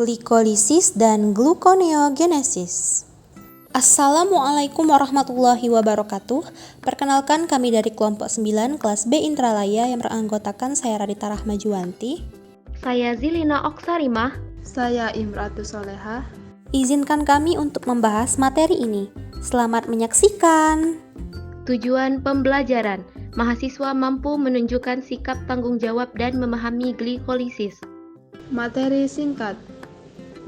Glikolisis dan gluconeogenesis. Assalamualaikum warahmatullahi wabarakatuh. Perkenalkan, kami dari kelompok 9 kelas B Intralaya yang beranggotakan saya Radita Rahmajuwanti. Saya Zilina Oksarimah. Saya Imratus Soleha. Izinkan kami untuk membahas materi ini. Selamat menyaksikan. Tujuan pembelajaran: mahasiswa mampu menunjukkan sikap tanggung jawab dan memahami glikolisis. Materi singkat.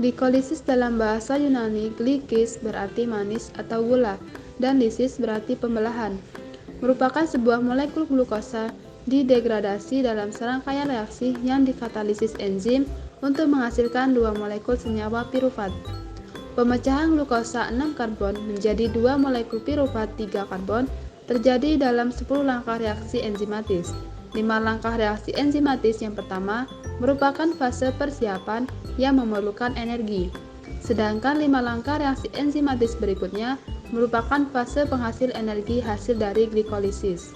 Glikolisis dalam bahasa Yunani, glikis berarti manis atau gula, dan lisis berarti pembelahan. Merupakan sebuah molekul glukosa didegradasi dalam serangkaian reaksi yang dikatalisis enzim untuk menghasilkan dua molekul senyawa pirufat. Pemecahan glukosa 6 karbon menjadi dua molekul pirufat 3 karbon terjadi dalam 10 langkah reaksi enzimatis. 5 langkah reaksi enzimatis yang pertama merupakan fase persiapan yang memerlukan energi, sedangkan 5 langkah reaksi enzimatis berikutnya merupakan fase penghasil energi hasil dari glikolisis.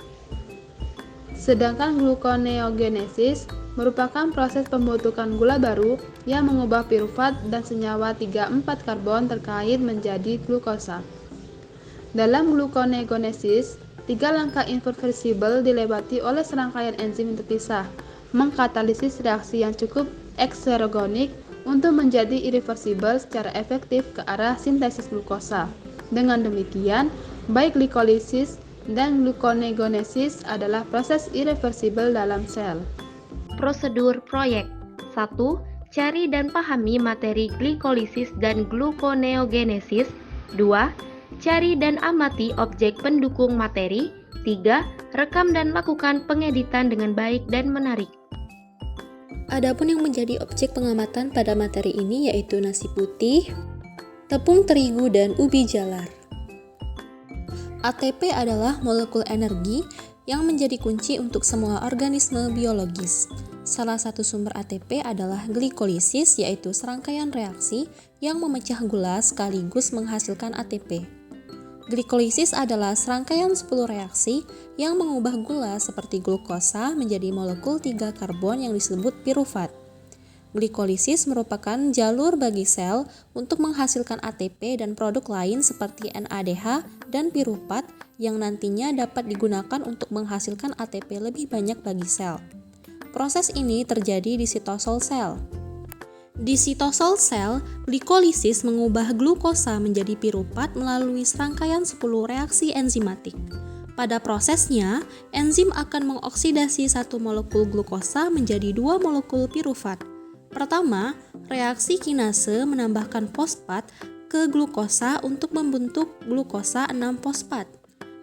Sedangkan gluconeogenesis merupakan proses pembentukan gula baru yang mengubah pirufat dan senyawa 3,4 karbon terkait menjadi glukosa. Dalam gluconeogenesis, 3 langkah irreversibel dilewati oleh serangkaian enzim yang terpisah, mengkatalisis reaksi yang cukup ekserogenik untuk menjadi irreversibel secara efektif ke arah sintesis glukosa. Dengan demikian, baik glikolisis dan gluconeogenesis adalah proses irreversibel dalam sel. Prosedur proyek: 1. Cari dan pahami materi glikolisis dan gluconeogenesis. 2. Cari dan amati objek pendukung materi. 3. Rekam dan lakukan pengeditan dengan baik dan menarik. Adapun yang menjadi objek pengamatan pada materi ini yaitu nasi putih, tepung terigu, dan ubi jalar. ATP adalah molekul energi yang menjadi kunci untuk semua organisme biologis. Salah satu sumber ATP adalah glikolisis, yaitu serangkaian reaksi yang memecah gula sekaligus menghasilkan ATP. Glikolisis adalah serangkaian 10 reaksi yang mengubah gula seperti glukosa menjadi molekul 3 karbon yang disebut pirufat. Glikolisis merupakan jalur bagi sel untuk menghasilkan ATP dan produk lain seperti NADH dan pirufat yang nantinya dapat digunakan untuk menghasilkan ATP lebih banyak bagi sel. Proses ini terjadi di sitosol sel. Di sitosol sel, glikolisis mengubah glukosa menjadi pirufat melalui serangkaian 10 reaksi enzimatik. Pada prosesnya, enzim akan mengoksidasi satu molekul glukosa menjadi 2 molekul pirufat. Pertama, reaksi kinase menambahkan fosfat ke glukosa untuk membentuk glukosa 6-fosfat.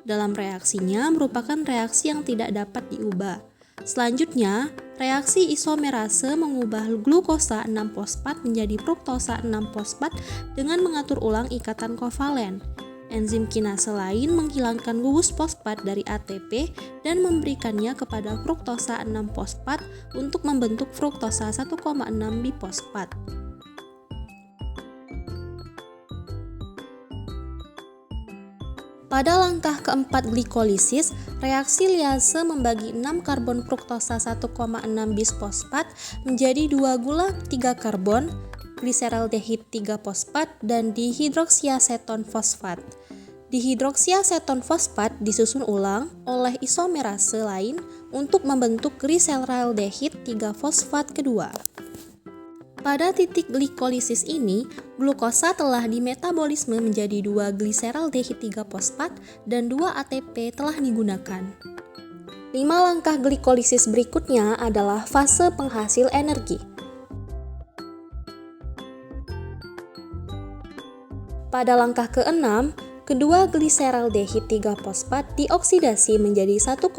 Dalam reaksinya merupakan reaksi yang tidak dapat diubah. Selanjutnya, reaksi isomerase mengubah glukosa 6-fosfat menjadi fruktosa 6-fosfat dengan mengatur ulang ikatan kovalen. Enzim kinase lain menghilangkan gugus fosfat dari ATP dan memberikannya kepada fruktosa 6-fosfat untuk membentuk fruktosa 1,6 bifosfat. Pada langkah keempat glikolisis, reaksi liase membagi 6 karbon fruktosa 1,6 bisfosfat menjadi 2 gula 3 karbon, gliseraldehid 3 fosfat, dan dihidroksiaseton fosfat. Dihidroksiaseton fosfat disusun ulang oleh isomerase lain untuk membentuk gliseraldehid 3 fosfat kedua. Pada titik glikolisis ini, glukosa telah dimetabolisme menjadi 2 gliseraldehid 3 fosfat dan 2 ATP telah digunakan. 5 langkah glikolisis berikutnya adalah fase penghasil energi. Pada langkah ke-6, kedua gliseraldehid 3 fosfat dioksidasi menjadi 1,3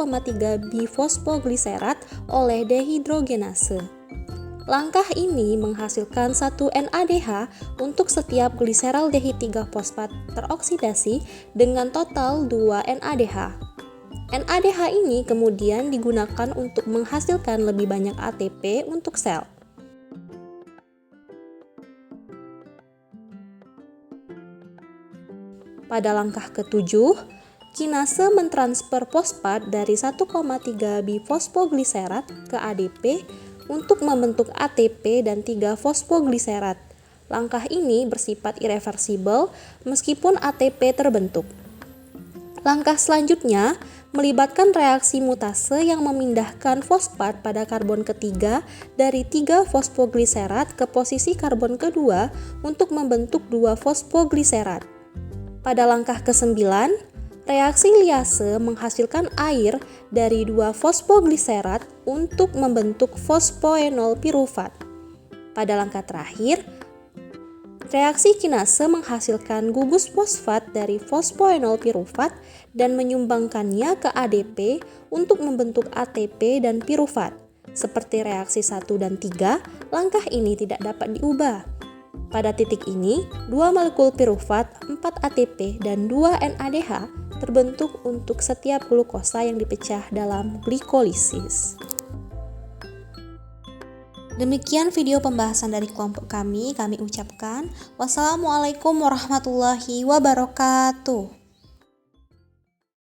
bifosfogliserat oleh dehidrogenase. Langkah ini menghasilkan 1 NADH untuk setiap gliseraldehid 3 fosfat teroksidasi dengan total 2 NADH. NADH ini kemudian digunakan untuk menghasilkan lebih banyak ATP untuk sel. Pada langkah ke-7, kinase mentransfer fosfat dari 1,3 bifosfogliserat ke ADP untuk membentuk ATP dan 3 fosfogliserat. Langkah ini bersifat irreversibel meskipun ATP terbentuk. Langkah selanjutnya melibatkan reaksi mutase yang memindahkan fosfat pada karbon ketiga dari 3 fosfogliserat ke posisi karbon kedua untuk membentuk 2 fosfogliserat. Pada langkah ke-9, reaksi liase menghasilkan air dari 2 fosfogliserat untuk membentuk fosfoenol pirufat. Pada langkah terakhir, reaksi kinase menghasilkan gugus fosfat dari fosfoenol pirufat dan menyumbangkannya ke ADP untuk membentuk ATP dan pirufat. Seperti reaksi 1 dan 3, langkah ini tidak dapat diubah. Pada titik ini, 2 molekul pirufat, 4 ATP, dan 2 NADH terbentuk untuk setiap glukosa yang dipecah dalam glikolisis. Demikian video pembahasan dari kelompok kami ucapkan wassalamualaikum warahmatullahi wabarakatuh.